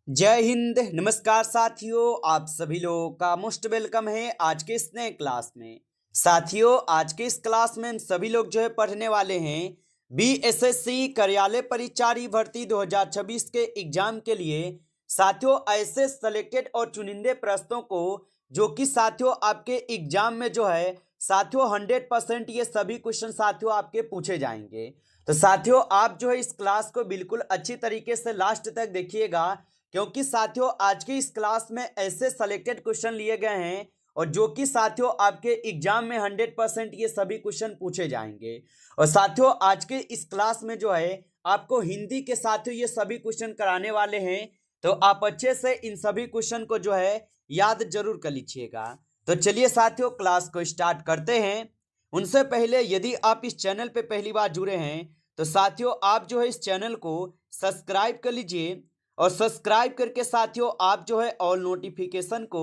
जय हिंद। नमस्कार साथियों, आप सभी लोगों का मोस्ट वेलकम है आज के इस नए क्लास में। साथियों, आज के इस क्लास में हम सभी लोग जो है पढ़ने वाले हैं बीएसएससी कार्यालय परिचारी भर्ती 2026 के एग्जाम के लिए। साथियों, ऐसे सेलेक्टेड और चुनिंदे प्रश्नों को जो कि साथियों आपके एग्जाम में जो है साथियों 100% ये सभी क्वेश्चन साथियों आपके पूछे जाएंगे। तो साथियों, आप जो है इस क्लास को बिल्कुल अच्छी तरीके से लास्ट तक देखिएगा, क्योंकि साथियों आज के इस क्लास में ऐसे सेलेक्टेड क्वेश्चन लिए गए हैं और जो कि साथियों आपके एग्जाम में 100% ये सभी क्वेश्चन पूछे जाएंगे। और साथियों आज के इस क्लास में जो है आपको हिंदी के साथियों ये सभी क्वेश्चन कराने वाले हैं, तो आप अच्छे से इन सभी क्वेश्चन को जो है याद जरूर कर लीजिएगा। तो चलिए साथियों क्लास को स्टार्ट करते हैं। उनसे पहले यदि आप इस चैनल पे पहली बार जुड़े हैं तो साथियों आप जो है इस चैनल को सब्सक्राइब कर लीजिए और सब्सक्राइब करके साथियों आप जो है ऑल नोटिफिकेशन को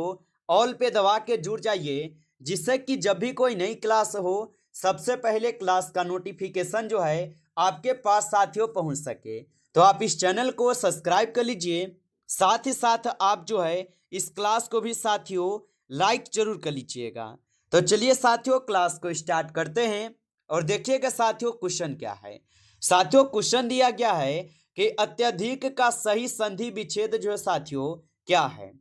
ऑल पे दबा के जुड़ जाइए, जिससे कि जब भी कोई नई क्लास हो सबसे पहले क्लास का नोटिफिकेशन जो है आपके पास साथियों पहुंच सके। तो आप इस चैनल को सब्सक्राइब कर लीजिए, साथ ही साथ आप जो है इस क्लास को भी साथियों लाइक जरूर कर लीजिएगा। तो चलिए साथियों क्लास को स्टार्ट करते हैं और देखिएगा साथियों क्वेश्चन क्या है। साथियों क्वेश्चन दिया गया है कि अत्यधिक का सही संधि विच्छेद जो है साथियों क्या है,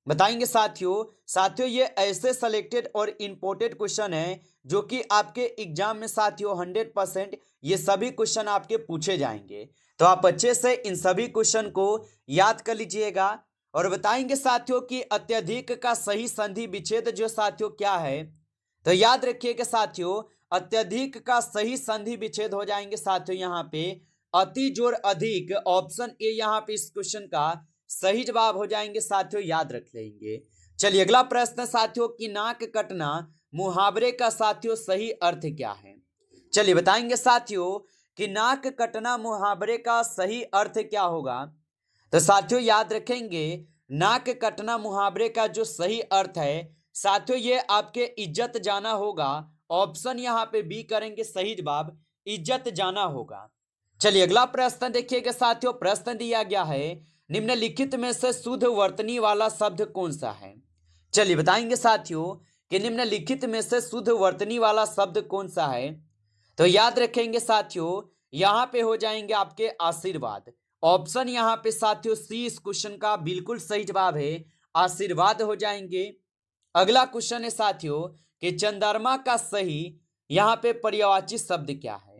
बताएंगे साथियों। साथियों ये ऐसे सेलेक्टेड और इंपोर्टेड क्वेश्चन है जो कि आपके एग्जाम में साथियों 100% ये सभी क्वेश्चन आपके पूछे जाएंगे। तो आप अच्छे से इन सभी क्वेश्चन को याद कर लीजिएगा और बताएंगे साथियों कि अत्यधिक का सही संधि विच्छेद जो साथियों क्या है। तो याद रखिएगा साथियों, अत्यधिक का सही संधि विच्छेद हो जाएंगे साथियों यहाँ पे अति जोड़ अधिक। ऑप्शन ए यहाँ पे इस क्वेश्चन का सही जवाब हो जाएंगे साथियों, याद रख लेंगे। चलिए अगला प्रश्न साथियों कि नाक कटना मुहावरे का साथियों सही अर्थ क्या है। चलिए बताएंगे साथियों कि नाक कटना मुहावरे का सही अर्थ क्या होगा। तो साथियों याद रखेंगे नाक कटना मुहावरे का जो सही अर्थ है साथियों ये आपके इज्जत जाना होगा। ऑप्शन यहाँ पे बी करेंगे सही जवाब, इज्जत जाना होगा। चलिए अगला प्रश्न देखिएगा साथियों, प्रश्न दिया गया है निम्नलिखित में से शुद्ध वर्तनी वाला शब्द कौन सा है। चलिए बताएंगे साथियों कि निम्नलिखित में से शुद्ध वर्तनी वाला शब्द कौन सा है। तो याद रखेंगे साथियों यहाँ पे हो जाएंगे आपके आशीर्वाद। ऑप्शन यहाँ पे साथियों सी इस क्वेश्चन का बिल्कुल सही जवाब है, आशीर्वाद हो जाएंगे। अगला क्वेश्चन है साथियों कि चंद्रमा का सही यहाँ पे पर्यायवाची शब्द क्या है।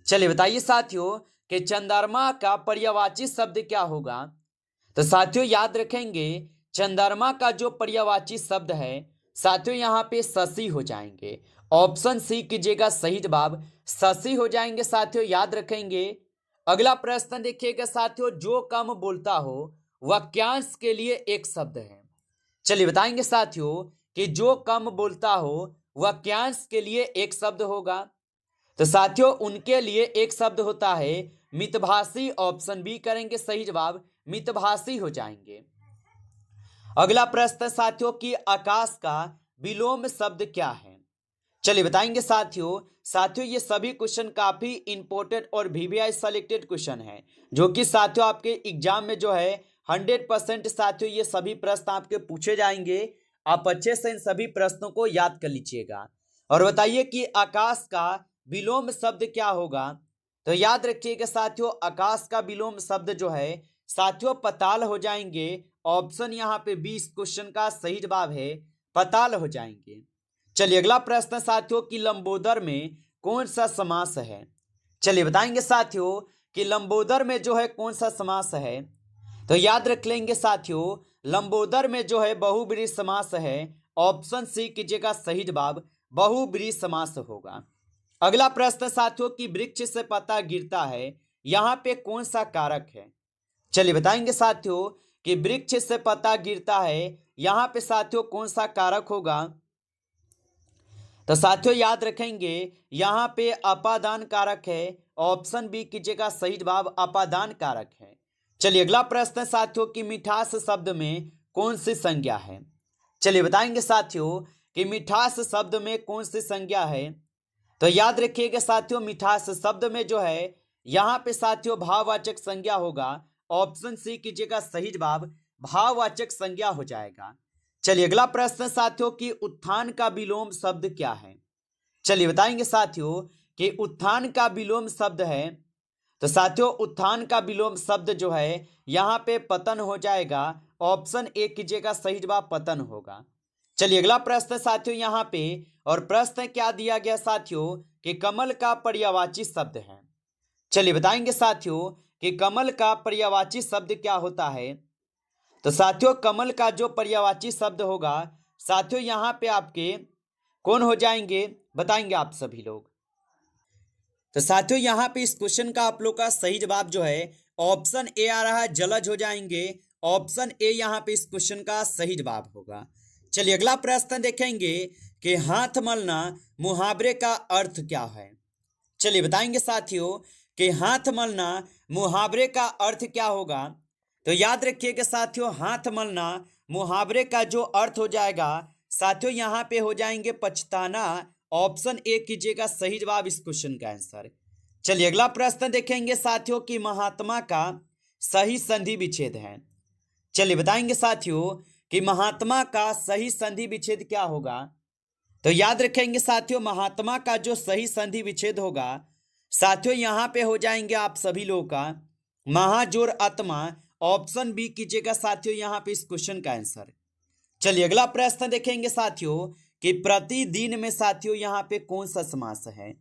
चलिए बताइए साथियों कि चंद्रमा का पर्यायवाची शब्द क्या होगा। तो साथियों याद रखेंगे चंद्रमा का जो पर्यायवाची शब्द है साथियों यहाँ पे शशि हो जाएंगे। ऑप्शन सी कीजिएगा सही जवाब, शशि हो जाएंगे साथियों, याद रखेंगे। अगला प्रश्न देखिएगा साथियों, जो कम बोलता हो वाक्यांश के लिए एक शब्द है। चलिए बताएंगे साथियों कि जो कम बोलता हो वाक्यांश के लिए एक शब्द होगा। तो साथियों उनके लिए एक शब्द होता है मितभाषी। ऑप्शन बी करेंगे सही जवाब, मितभाषी हो जाएंगे। अगला प्रश्न साथियों कि आकाश का विलोम शब्द क्या है। चलिए बताएंगे साथियों। साथियों ये सभी क्वेश्चन काफी इंपोर्टेंट और वीवीआई सेलेक्टेड क्वेश्चन है जो कि साथियों आपके एग्जाम में जो है 100% साथियों ये सभी प्रश्न आपके पूछे जाएंगे। आप अच्छे से इन सभी प्रश्नों को याद कर लीजिएगा और बताइए कि आकाश का विलोम शब्द क्या होगा। तो याद रखिएगा साथियों आकाश का विलोम शब्द जो है साथियों पताल हो जाएंगे। ऑप्शन यहाँ पे 20 क्वेश्चन का सही जवाब है, पताल हो जाएंगे। चलिए अगला प्रश्न साथियों कि लंबोदर में कौन सा समास है। चलिए बताएंगे साथियों कि लंबोदर में जो है कौन सा समास है। तो याद रख लेंगे साथियों लंबोदर में जो है बहुब्रीहि समास है। ऑप्शन सी कीजिएगा सही जवाब, बहुब्रीहि समास होगा। अगला प्रश्न साथियों कि वृक्ष से पत्ता गिरता है यहाँ पे कौन सा कारक है। चलिए बताएंगे साथियों कि वृक्ष से पत्ता गिरता है यहाँ पे साथियों कौन सा कारक होगा। तो साथियों याद रखेंगे यहाँ पे अपादान कारक है। ऑप्शन बी कीजिएगा सही जवाब, अपादान कारक है। चलिए अगला प्रश्न साथियों कि मिठास शब्द में कौन सी संज्ञा है। चलिए बताएंगे साथियों कि मिठास शब्द में कौन सी संज्ञा है। तो याद रखिएगा साथियों मिठास शब्द में जो है यहाँ पे साथियों भाववाचक संज्ञा होगा। ऑप्शन सी कीजिएगा सही जवाब, भाववाचक संज्ञा हो जाएगा। चलिए अगला प्रश्न साथियों कि उत्थान का विलोम शब्द क्या है। चलिए बताएंगे साथियों कि उत्थान का विलोम शब्द है, तो साथियों उत्थान का विलोम शब्द जो है यहाँ पे पतन हो जाएगा। ऑप्शन ए कीजिएगा, सही जवाब पतन होगा। चलिए अगला प्रश्न साथियों यहाँ पे, और प्रश्न क्या दिया गया साथियों कि कमल का पर्यायवाची शब्द है। चलिए बताएंगे साथियों कि कमल का पर्यायवाची शब्द क्या होता है। तो साथियों कमल का जो पर्यायवाची शब्द होगा साथियों यहाँ पे आपके कौन हो जाएंगे, बताएंगे आप सभी लोग। तो साथियों यहाँ पे इस क्वेश्चन का आप लोग का सही जवाब जो है ऑप्शन ए आ रहा है, जलज हो जाएंगे। ऑप्शन ए यहाँ पे इस क्वेश्चन का सही जवाब होगा। चलिए अगला प्रश्न देखेंगे कि हाथ मलना मुहावरे का अर्थ क्या है। चलिए बताएंगे साथियों कि हाथ मलना मुहावरे का अर्थ क्या होगा। तो याद रखिएगा साथियों हाथ मलना मुहावरे का जो अर्थ हो जाएगा साथियों यहाँ पे हो जाएंगे पछताना। ऑप्शन ए कीजिएगा सही जवाब इस क्वेश्चन का आंसर। चलिए अगला प्रश्न देखेंगे साथियों कि महात्मा का सही संधि विच्छेद है। चलिए बताएंगे साथियों कि महात्मा का सही संधि विच्छेद क्या होगा। तो याद रखेंगे साथियों महात्मा का जो सही संधि विच्छेद होगा साथियों यहाँ पे हो जाएंगे आप सभी लोगों का महाजोर आत्मा। ऑप्शन बी कीजिएगा साथियों यहाँ पे इस क्वेश्चन का आंसर। चलिए अगला प्रश्न देखेंगे साथियों कि प्रतिदिन में साथियों यहाँ पे कौन सा समास है।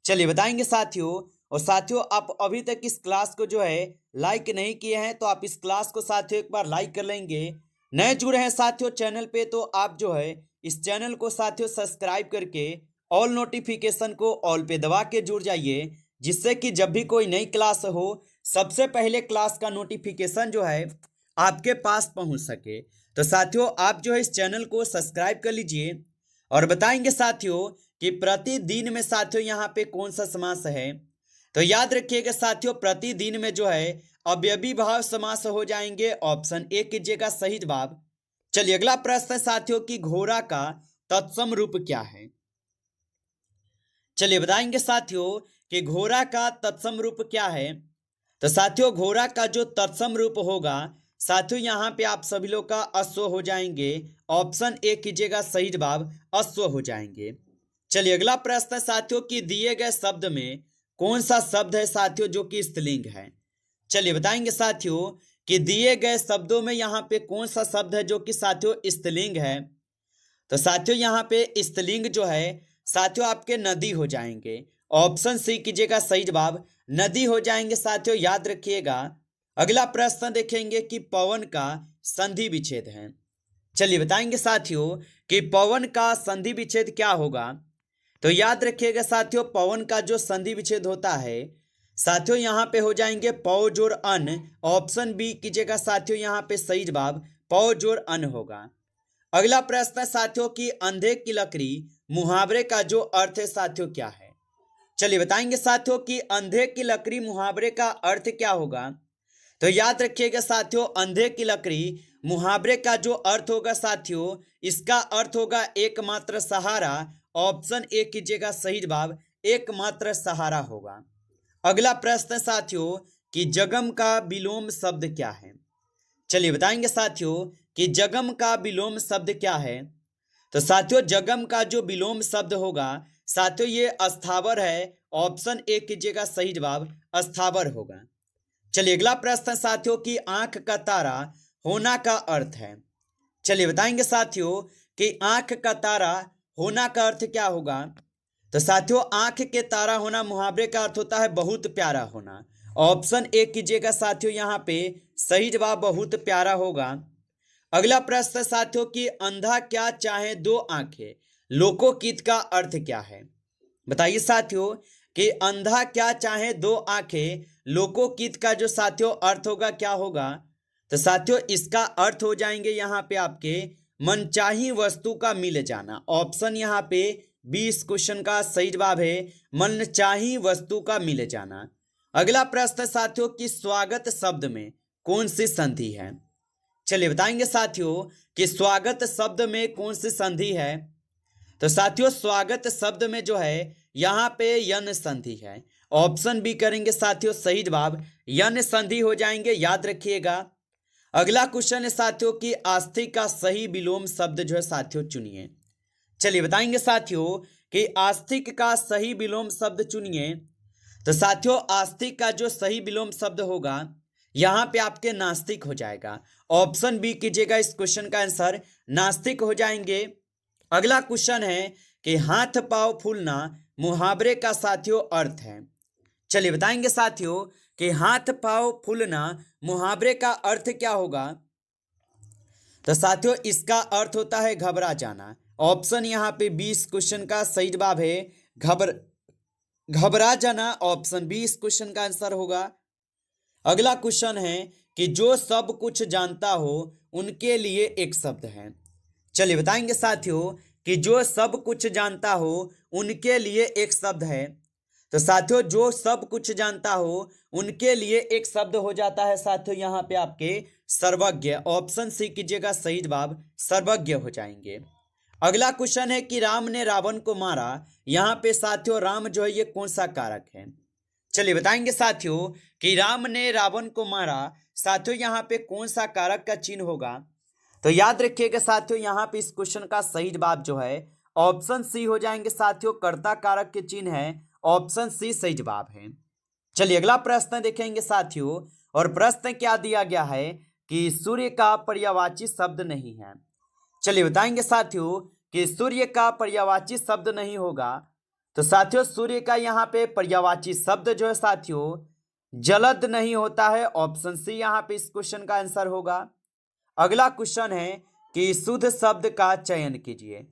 चलिए बताएंगे साथियों, और साथियों आप अभी तक इस क्लास को जो है लाइक नहीं किए हैं तो आप इस क्लास को साथियों एक बार लाइक कर लेंगे। नए जुड़े हैं साथियों चैनल पे तो आप जो है इस चैनल को साथियों सब्सक्राइब करके ऑल नोटिफिकेशन को ऑल पे दबा के जुड़ जाइए, जिससे कि जब भी कोई नई क्लास हो सबसे पहले क्लास का नोटिफिकेशन जो है आपके पास पहुंच सके। तो साथियों आप जो है इस चैनल को सब्सक्राइब कर लीजिए। और बताएंगे साथियों कि प्रतिदिन में साथियों यहाँ पे कौन सा समास है। तो याद रखिएगा साथियों प्रतिदिन में जो है अवयवी भाव समास हो जाएंगे। ऑप्शन ए कीजिएगा सही जवाब। चलिए अगला प्रश्न साथियों कि घोड़ा का तत्सम रूप क्या है। चलिए बताएंगे साथियों कि घोड़ा का तत्सम रूप क्या है। तो साथियों घोड़ा का जो तत्सम रूप होगा साथियों यहाँ पे आप सभी लोग का अश्व हो जाएंगे। ऑप्शन ए कीजिएगा सही जवाब अश्व हो जाएंगे। चलिए अगला प्रश्न साथियों कि दिए गए शब्द में कौन सा शब्द है साथियों जो कि स्त्रीलिंग है। चलिए बताएंगे साथियों कि दिए गए शब्दों में यहाँ पे कौन सा शब्द है जो कि साथियों स्त्रीलिंग है। तो साथियों यहाँ पे स्त्रीलिंग जो है साथियों आपके नदी हो जाएंगे। ऑप्शन सी कीजिएगा सही जवाब नदी हो जाएंगे साथियों, याद रखिएगा। अगला प्रश्न देखेंगे कि पवन का संधि विच्छेद है। चलिए बताएंगे साथियों कि पवन का संधि विच्छेद क्या होगा। तो याद रखिएगा साथियों पवन का जो संधि विच्छेद होता है साथियों यहाँ पे हो जाएंगे पौ जोड़ अन। ऑप्शन बी कीजिएगा साथियों यहाँ पे सही जवाब पौ जोड़ अन होगा। अगला प्रश्न साथियों कि अंधे की लकड़ी मुहावरे का जो अर्थ है साथियों क्या है। चलिए बताएंगे साथियों कि अंधे की लकड़ी मुहावरे का अर्थ क्या होगा। तो याद रखिएगा साथियों अंधे की लकड़ी मुहावरे का जो अर्थ होगा साथियों इसका अर्थ होगा एकमात्र सहारा। ऑप्शन ए कीजिएगा सही जवाब एकमात्र सहारा होगा। अगला प्रश्न साथियों कि जगम का विलोम शब्द क्या है। चलिए बताएंगे साथियों कि जगम का विलोम शब्द क्या है। तो साथियों जगम का जो विलोम शब्द होगा साथियों ये अस्थावर है। ऑप्शन ए कीजिएगा सही जवाब अस्थावर होगा। चलिए अगला प्रश्न साथियों कि आंख का तारा होना का अर्थ है। चलिए बताएंगे साथियों कि आंख का तारा होना का अर्थ क्या होगा। तो साथियों आंख के तारा होना मुहावरे का अर्थ होता है बहुत प्यारा होना। ऑप्शन ए कीजिएगा साथियों यहाँ पे सही जवाब बहुत प्यारा होगा। अगला प्रश्न साथियों कि अंधा क्या चाहे दो आंखें लोकोकित का अर्थ क्या है। बताइए साथियों कि अंधा क्या चाहे दो आंखें लोकोकित का जो साथियों अर्थ होगा क्या होगा। तो साथियों इसका अर्थ हो जाएंगे यहाँ पे आपके मनचाही वस्तु का मिल जाना। ऑप्शन यहाँ पे बी इस क्वेश्चन का सही जवाब है मनचाही वस्तु का मिल जाना। अगला प्रश्न साथियों कि स्वागत शब्द में कौन सी संधि है। चलिए बताएंगे साथियों कि स्वागत शब्द में कौन सी संधि है। तो साथियों स्वागत शब्द में जो है यहाँ पे यन संधि है। ऑप्शन बी करेंगे साथियों सही जवाब यन संधि हो जाएंगे, याद रखिएगा। अगला क्वेश्चन है साथियों कि आस्तिक का सही विलोम शब्द जो है साथियों चुनिए। चलिए बताएंगे साथियों कि आस्तिक का सही विलोम शब्द चुनिए। तो साथियों आस्तिक का जो सही विलोम शब्द होगा यहां पे आपके नास्तिक हो जाएगा। ऑप्शन बी कीजिएगा इस क्वेश्चन का आंसर, नास्तिक हो जाएंगे। अगला क्वेश्चन है कि हाथ पांव फूलना मुहावरे का साथियों अर्थ है। चलिए बताएंगे साथियों कि हाथ पांव फूलना मुहावरे का अर्थ क्या होगा। तो साथियों इसका अर्थ होता है घबरा जाना। ऑप्शन यहाँ पे 20 क्वेश्चन का सही जवाब है घबरा जाना। ऑप्शन बी इस क्वेश्चन का आंसर होगा। अगला क्वेश्चन है कि जो सब कुछ जानता हो उनके लिए एक शब्द है। चलिए बताएंगे साथियों कि जो सब कुछ जानता हो उनके लिए एक शब्द है। तो साथियों जो सब कुछ जानता हो उनके लिए एक शब्द हो जाता है साथियों यहाँ पे आपके सर्वज्ञ। ऑप्शन सी कीजिएगा सही जवाब, सर्वज्ञ हो जाएंगे। अगला क्वेश्चन है कि राम ने रावण को मारा। यहाँ पे साथियों राम जो है ये कौन सा कारक है। चलिए बताएंगे साथियों कि राम ने रावण को मारा, साथियों यहाँ पे कौन सा कारक का चिन्ह होगा। तो याद रखिएगा साथियों यहाँ पे इस क्वेश्चन का सही जवाब जो है ऑप्शन सी हो जाएंगे साथियों, कर्ता कारक के चिन्ह है। ऑप्शन सी सही जवाब है। चलिए अगला प्रश्न देखेंगे साथियों, और प्रश्न क्या दिया गया है कि सूर्य का पर्यायवाची शब्द नहीं है। चलिए बताएंगे साथियों कि सूर्य का पर्यायवाची शब्द नहीं होगा। तो साथियों सूर्य का यहाँ पे पर्यायवाची शब्द जो है साथियों जलद नहीं होता है। ऑप्शन सी यहाँ पे इस क्वेश्चन का आंसर होगा। अगला क्वेश्चन है कि शुद्ध शब्द का चयन कीजिए।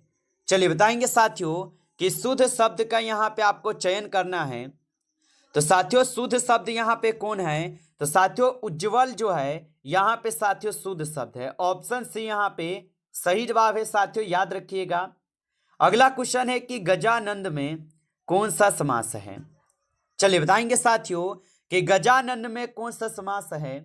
चलिए बताएंगे साथियों कि शुद्ध शब्द का यहाँ पे आपको चयन करना है। तो साथियों शुद्ध शब्द यहाँ पे कौन है। तो साथियों उज्जवल जो है यहाँ पे साथियों शुद्ध शब्द है। ऑप्शन सी यहाँ पे सही जवाब है साथियों, याद रखिएगा। अगला क्वेश्चन है कि गजानंद में कौन सा समास है। चलिए बताएंगे साथियों कि गजानंद में कौन सा समास है।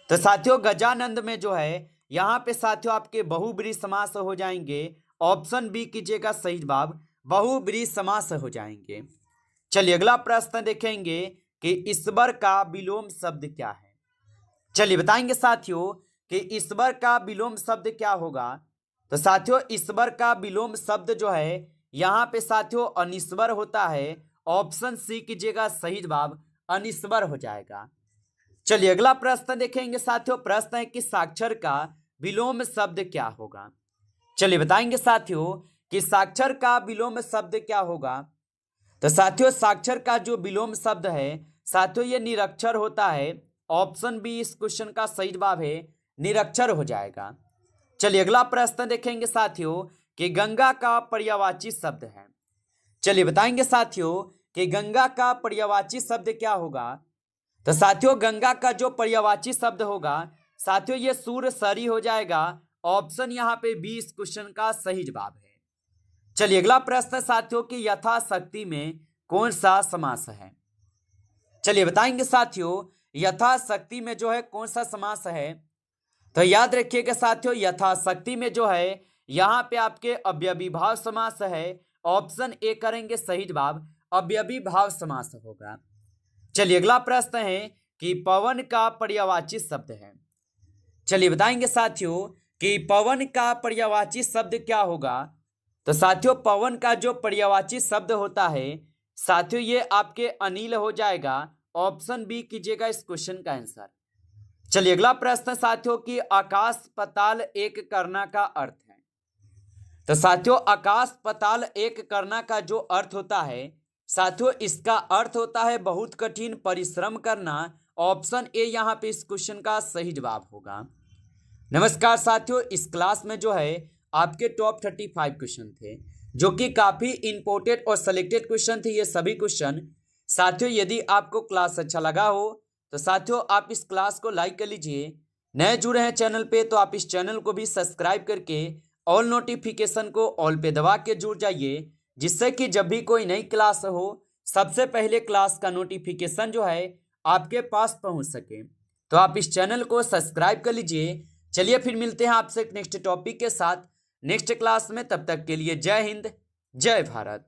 तो साथियों गजानंद में जो है यहाँ पे साथियों आपके बहुब्रीहि समास हो जाएंगे। ऑप्शन बी कीजिएगा सही जवाब, बहुब्रीहि समास हो जाएंगे। चलिए अगला प्रश्न देखेंगे कि ईश्वर का विलोम शब्द क्या है। चलिए बताएंगे साथियों कि ईश्वर का विलोम शब्द क्या होगा। तो साथियों ईश्वर का विलोम शब्द जो है यहाँ पे साथियों अनिश्वर होता है। ऑप्शन सी कीजिएगा सही जवाब, अनिश्वर हो जाएगा। चलिए अगला प्रश्न देखेंगे साथियों, प्रश्न है कि साक्षर का विलोम शब्द क्या होगा। चलिए बताएंगे साथियों कि साक्षर का विलोम शब्द क्या होगा। तो साथियों साक्षर का जो विलोम शब्द है साथियों ये निरक्षर होता है। ऑप्शन बी इस क्वेश्चन का सही जवाब है, निरक्षर हो जाएगा। चलिए अगला प्रश्न देखेंगे साथियों कि गंगा का पर्यायवाची शब्द है। चलिए बताएंगे साथियों कि गंगा का पर्यायवाची शब्द क्या होगा। तो साथियों गंगा का जो पर्यायवाची शब्द होगा साथियों ये सूर्य सरी हो जाएगा। ऑप्शन यहाँ पे बी इस क्वेश्चन का सही जवाब है। चलिए अगला प्रश्न साथियों कि यथाशक्ति में कौन सा समास है। चलिए बताएंगे साथियों यथाशक्ति में जो है कौन सा समास है। तो याद रखिएगा साथियों यथाशक्ति में जो है यहाँ पे आपके अवयवी भाव समास है। ऑप्शन ए करेंगे सही जवाब, अवयवी भाव समास होगा। चलिए अगला प्रश्न है कि पवन का पर्यायवाची शब्द है। चलिए बताएंगे साथियों कि पवन का पर्यायवाची शब्द क्या होगा। तो साथियों पवन का जो पर्यायवाची शब्द होता है साथियों ये आपके अनिल हो जाएगा। ऑप्शन बी कीजिएगा इस क्वेश्चन का आंसर। चलिए अगला प्रश्न साथियों कि आकाश पाताल एक करना का अर्थ है। तो साथियों आकाश पाताल एक करना का जो अर्थ होता है साथियों इसका अर्थ होता है बहुत कठिन परिश्रम करना। ऑप्शन ए यहाँ पे इस क्वेश्चन का सही जवाब होगा। नमस्कार साथियों, इस क्लास में जो है आपके टॉप 35 क्वेश्चन थे जो कि काफ़ी इंपोर्टेंट और सिलेक्टेड क्वेश्चन थे ये सभी क्वेश्चन। साथियों यदि आपको क्लास अच्छा लगा हो तो साथियों आप इस क्लास को लाइक कर लीजिए। नए जुड़े हैं चैनल पे तो आप इस चैनल को भी सब्सक्राइब करके ऑल नोटिफिकेशन को ऑल पे दबा के जुड़ जाइए, जिससे कि जब भी कोई नई क्लास हो सबसे पहले क्लास का नोटिफिकेशन जो है आपके पास पहुंच सके। तो आप इस चैनल को सब्सक्राइब कर लीजिए। चलिए फिर मिलते हैं आपसे नेक्स्ट टॉपिक के साथ नेक्स्ट क्लास में। तब तक के लिए जय हिंद, जय भारत।